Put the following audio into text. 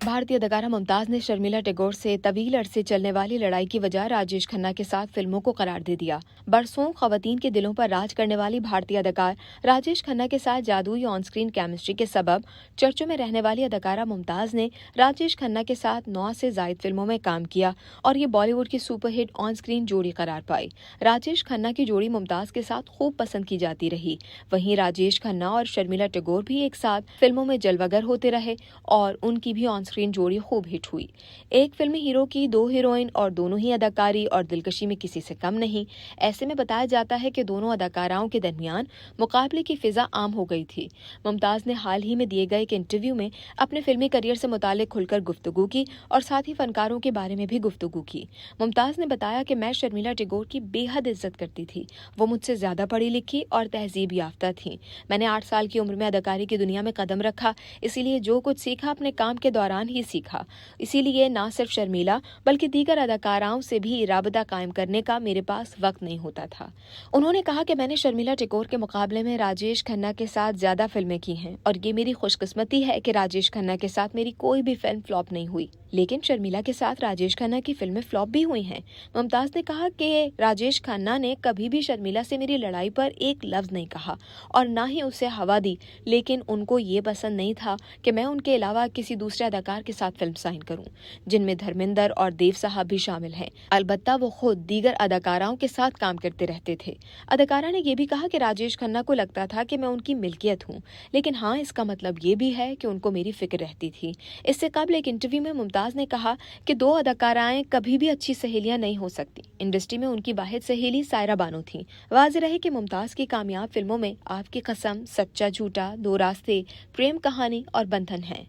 भारतीय अदाकारा मुमताज ने शर्मिला टैगोर से तवील अरसे चलने वाली लड़ाई की वजह राजेश खन्ना के साथ फिल्मों को करार दे दिया। बरसों खवातीन के दिलों पर राज करने वाली भारतीय अदाकार राजेश खन्ना के साथ जादुई ऑन स्क्रीन केमिस्ट्री के सबब चर्चों में रहने वाली अदाकारा मुमताज ने राजेश खन्ना के साथ 9 से जायद फिल्मों में काम किया और ये बॉलीवुड की सुपरहिट ऑन स्क्रीन जोड़ी करार पाई। राजेश खन्ना की जोड़ी मुमताज के साथ खूब पसंद की जाती रही। वहीं राजेश खन्ना और शर्मिला टैगोर भी एक साथ फिल्मों में जलवागर होते रहे और उनकी भी ऑन स्क्रीन जोड़ी खूब हिट हुई। एक फिल्मी हीरो की 2 हीरोइन और दोनों ही अदाकारी और दिलकशी में किसी से कम नहीं। ऐसे में बताया जाता है कि दोनों अदाकाराओं के दरमियान मुकाबले की फिजा आम हो गई थी। मुमताज ने हाल ही में दिए गए एक इंटरव्यू में अपने फिल्मी करियर से मुतालिक खुलकर गुफ्तगू की और साथ ही फनकारों के बारे में भी गुफ्तगू की। मुमताज ने बताया कि मैं शर्मिला टैगोर की बेहद इज्जत करती थी। वो मुझसे ज्यादा पढ़ी लिखी और तहजीब याफ्ता थी। मैंने 8 साल की उम्र में अदाकारी की दुनिया में कदम रखा, इसीलिए जो कुछ सीखा अपने काम के दौरान ही सीखा। इसीलिए ना सिर्फ शर्मिला बल्कि दीगर अदाकाराओं से भी राबता कायम करने का मेरे पास वक्त नहीं होता था। उन्होंने कहा कि मैंने शर्मिला टैगोर के मुकाबले में राजेश खन्ना के साथ ज्यादा फिल्में की हैं और ये मेरी खुशकिस्मती है कि राजेश खन्ना के साथ मेरी कोई भी फिल्म फ्लॉप नहीं हुई। लेकिन शर्मिला के साथ राजेश खन्ना की फिल्में फ्लॉप भी हुई हैं। मुमताज ने कहा कि राजेश खन्ना ने कभी भी शर्मिला से मेरी लड़ाई पर एक लफ्ज नहीं कहा और ना ही उसे हवा दी, लेकिन उनको ये पसंद नहीं था कि मैं उनके अलावा किसी दूसरे अदाकार के साथ फिल्म साइन करूं, जिनमें धर्मेंद्र और देव साहब भी शामिल हैं। अलबत्ता वो खुद दीगर अदाकाराओं के साथ काम करते रहते थे। अदाकारा ने यह भी कहा कि राजेश खन्ना को लगता था कि मैं उनकी मिल्कियत हूं, लेकिन हाँ, इसका मतलब ये भी है कि उनको मेरी फिक्र रहती थी। इससे कबल एक इंटरव्यू में मुमताज ने कहा कि 2 अदाकाराएं कभी भी अच्छी सहेलियां नहीं हो सकती। इंडस्ट्री में उनकी वाहिद सहेली सायरा बानो थी। वाज़ेह रहे कि मुमताज की कामयाब फिल्मों में आपकी कसम, सच्चा झूठा, 2 रास्ते, प्रेम कहानी और बंधन है।